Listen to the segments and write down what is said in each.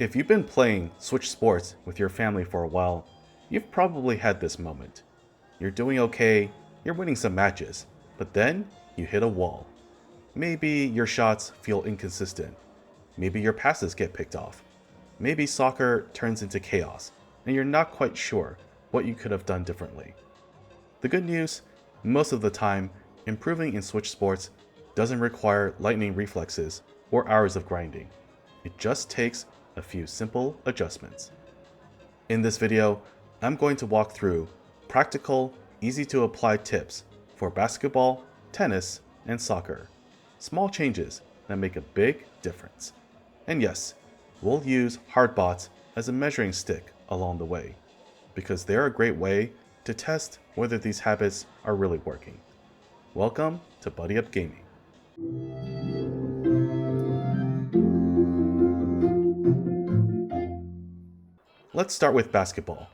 If you've been playing Switch Sports with your family for a while, you've probably had this moment. You're doing okay, you're winning some matches, but then you hit a wall. Maybe your shots feel inconsistent. Maybe your passes get picked off. Maybe soccer turns into chaos, and you're not quite sure what you could have done differently. The good news, most of the time, improving in Switch Sports doesn't require lightning reflexes or hours of grinding. It just takes a few simple adjustments. In this video, I'm going to walk through practical, easy to apply tips for basketball, tennis, and soccer. Small changes that make a big difference. And yes, we'll use hardbots as a measuring stick along the way, because they're a great way to test whether these habits are really working. Welcome to Buddy Up Gaming. Let's start with basketball.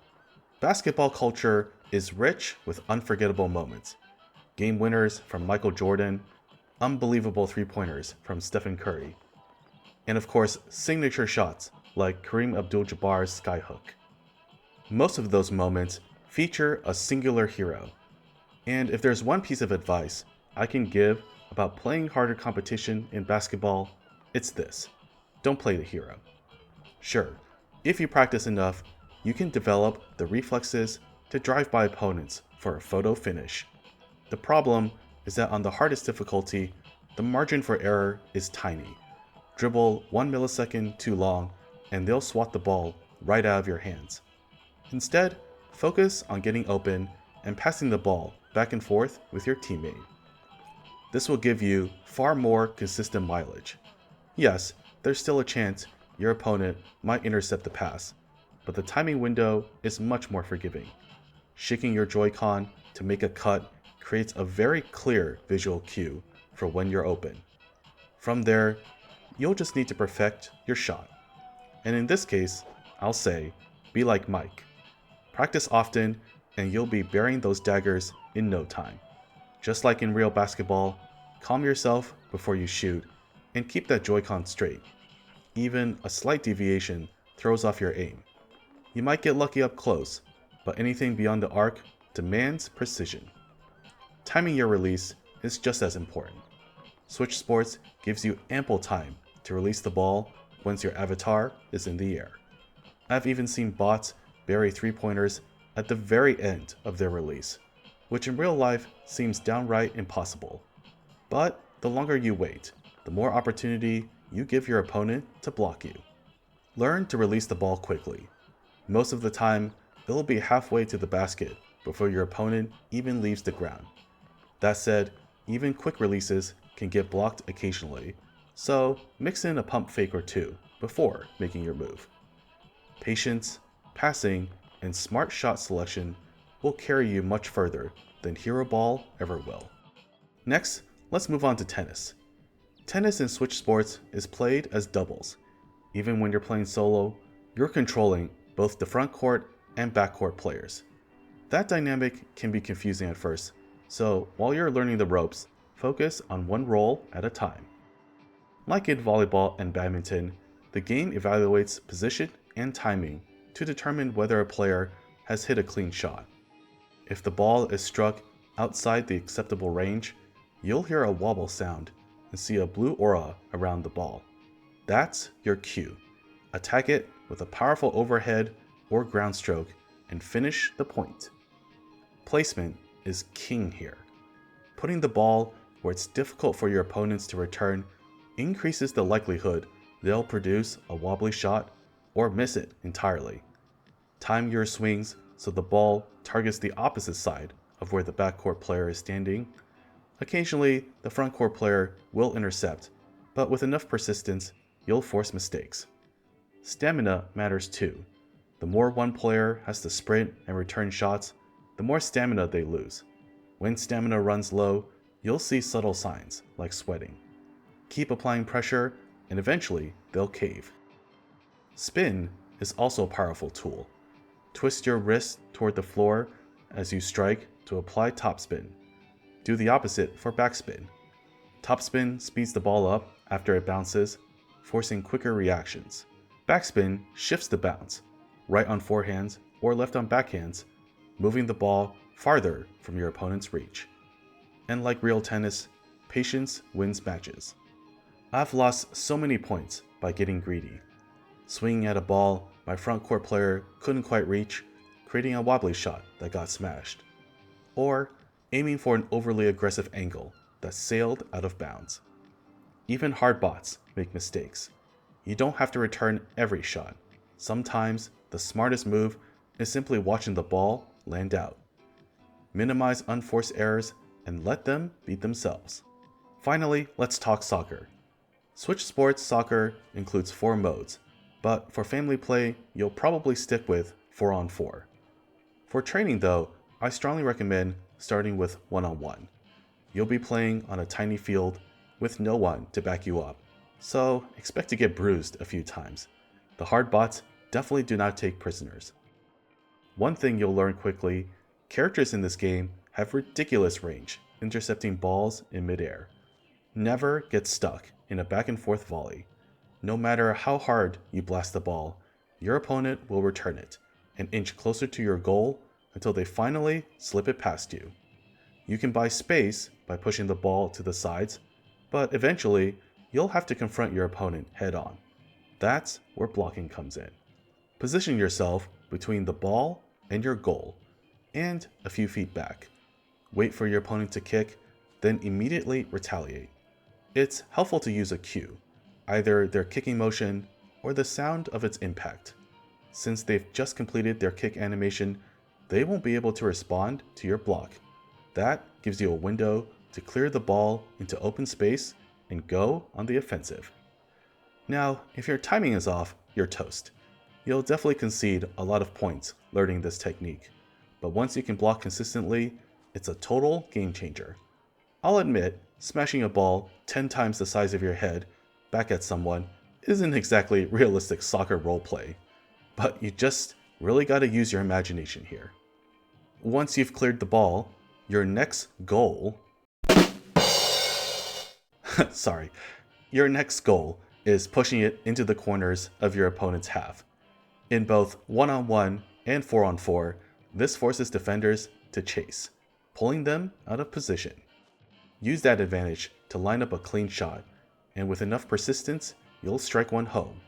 Basketball culture is rich with unforgettable moments. Game winners from Michael Jordan, unbelievable three-pointers from Stephen Curry, and of course, signature shots like Kareem Abdul-Jabbar's skyhook. Most of those moments feature a singular hero. And if there's one piece of advice I can give about playing harder competition in basketball, it's this: don't play the hero. Sure, if you practice enough, you can develop the reflexes to drive by opponents for a photo finish. The problem is that on the hardest difficulty, the margin for error is tiny. Dribble 1 millisecond too long, and they'll swat the ball right out of your hands. Instead, focus on getting open and passing the ball back and forth with your teammate. This will give you far more consistent mileage. Yes, there's still a chance your opponent might intercept the pass, but the timing window is much more forgiving. Shaking your Joy-Con to make a cut creates a very clear visual cue for when you're open. From there, you'll just need to perfect your shot. And in this case, I'll say, be like Mike. Practice often, and you'll be burying those daggers in no time. Just like in real basketball, calm yourself before you shoot, and keep that Joy-Con straight. Even a slight deviation throws off your aim. You might get lucky up close, but anything beyond the arc demands precision. Timing your release is just as important. Switch Sports gives you ample time to release the ball once your avatar is in the air. I've even seen bots bury three-pointers at the very end of their release, which in real life seems downright impossible. But the longer you wait, the more opportunity you give your opponent to block you. Learn to release the ball quickly. Most of the time, it'll be halfway to the basket before your opponent even leaves the ground. That said, even quick releases can get blocked occasionally, so mix in a pump fake or two before making your move. Patience, passing, and smart shot selection will carry you much further than hero ball ever will. Next, let's move on to tennis. Tennis in Switch Sports is played as doubles. Even when you're playing solo, you're controlling both the front court and back court players. That dynamic can be confusing at first, so while you're learning the ropes, focus on one role at a time. Like in volleyball and badminton, the game evaluates position and timing to determine whether a player has hit a clean shot. If the ball is struck outside the acceptable range, you'll hear a wobble sound and see a blue aura around the ball. That's your cue. Attack it with a powerful overhead or ground stroke and finish the point. Placement is king here. Putting the ball where it's difficult for your opponents to return increases the likelihood they'll produce a wobbly shot or miss it entirely. Time your swings so the ball targets the opposite side of where the backcourt player is standing. Occasionally, the frontcourt player will intercept, but with enough persistence, you'll force mistakes. Stamina matters too. The more one player has to sprint and return shots, the more stamina they lose. When stamina runs low, you'll see subtle signs like sweating. Keep applying pressure, and eventually they'll cave. Spin is also a powerful tool. Twist your wrist toward the floor as you strike to apply topspin. Do the opposite for backspin. Topspin speeds the ball up after it bounces, forcing quicker reactions. Backspin shifts the bounce, right on forehands or left on backhands, moving the ball farther from your opponent's reach. And like real tennis, patience wins matches. I've lost so many points by getting greedy. Swinging at a ball my front court player couldn't quite reach, creating a wobbly shot that got smashed. Or aiming for an overly aggressive angle that sailed out of bounds. Even hard bots make mistakes. You don't have to return every shot. Sometimes the smartest move is simply watching the ball land out. Minimize unforced errors and let them beat themselves. Finally, let's talk soccer. Switch Sports Soccer includes 4 modes, but for family play, you'll probably stick with 4-on-4. For training though, I strongly recommend starting with 1-on-1. You'll be playing on a tiny field with no one to back you up, so expect to get bruised a few times. The hard bots definitely do not take prisoners. One thing you'll learn quickly, characters in this game have ridiculous range, intercepting balls in midair. Never get stuck in a back and forth volley. No matter how hard you blast the ball, your opponent will return it, an inch closer to your goal until they finally slip it past you. You can buy space by pushing the ball to the sides, but eventually you'll have to confront your opponent head on. That's where blocking comes in. Position yourself between the ball and your goal, and a few feet back. Wait for your opponent to kick, then immediately retaliate. It's helpful to use a cue, either their kicking motion or the sound of its impact. Since they've just completed their kick animation, they won't be able to respond to your block. That gives you a window to clear the ball into open space and go on the offensive. Now, if your timing is off, you're toast. You'll definitely concede a lot of points learning this technique, but once you can block consistently, it's a total game changer. I'll admit, smashing a ball 10 times the size of your head back at someone isn't exactly realistic soccer roleplay, but you just really gotta use your imagination here. Once you've cleared the ball, your next goal your next goal is pushing it into the corners of your opponent's half. In both 1-on-1 and 4-on-4, this forces defenders to chase, pulling them out of position. Use that advantage to line up a clean shot, and with enough persistence, you'll strike one home.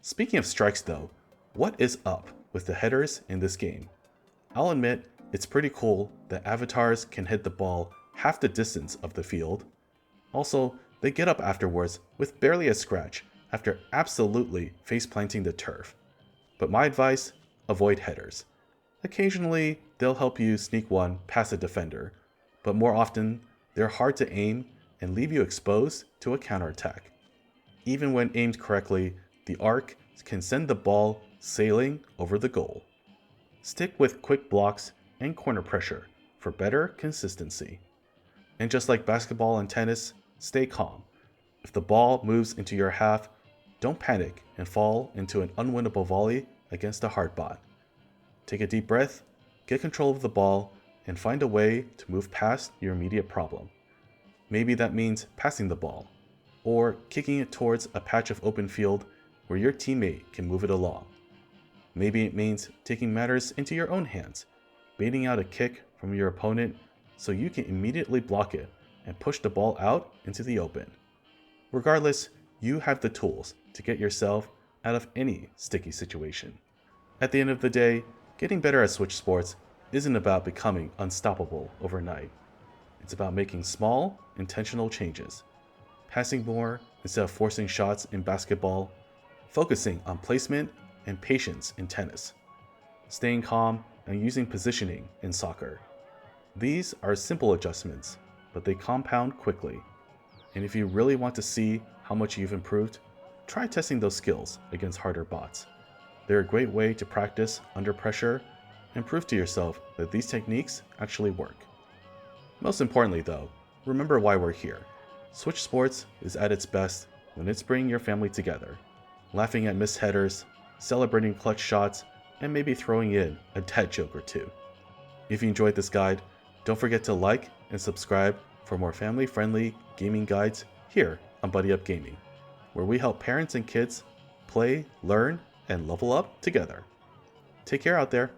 Speaking of strikes though, what is up with the headers in this game? I'll admit, it's pretty cool that avatars can hit the ball half the distance of the field. Also, they get up afterwards with barely a scratch after absolutely face-planting the turf. But my advice, avoid headers. Occasionally, they'll help you sneak one past a defender, but more often, they're hard to aim and leave you exposed to a counterattack. Even when aimed correctly, the arc can send the ball sailing over the goal. Stick with quick blocks and corner pressure for better consistency. And just like basketball and tennis, stay calm. If the ball moves into your half, don't panic and fall into an unwinnable volley against a hard bot. Take a deep breath, get control of the ball, and find a way to move past your immediate problem. Maybe that means passing the ball, or kicking it towards a patch of open field where your teammate can move it along. Maybe it means taking matters into your own hands, baiting out a kick from your opponent so you can immediately block it and push the ball out into the open. Regardless, you have the tools to get yourself out of any sticky situation. At the end of the day, getting better at Switch Sports isn't about becoming unstoppable overnight. It's about making small, intentional changes. Passing more instead of forcing shots in basketball, focusing on placement and patience in tennis, staying calm and using positioning in soccer. These are simple adjustments, but they compound quickly. And if you really want to see how much you've improved, try testing those skills against harder bots. They're a great way to practice under pressure and prove to yourself that these techniques actually work. Most importantly though, remember why we're here. Switch Sports is at its best when it's bringing your family together, laughing at missed headers, celebrating clutch shots, and maybe throwing in a dad joke or two. If you enjoyed this guide, don't forget to like and subscribe for more family-friendly gaming guides here on Buddy Up Gaming, where we help parents and kids play, learn, and level up together. Take care out there.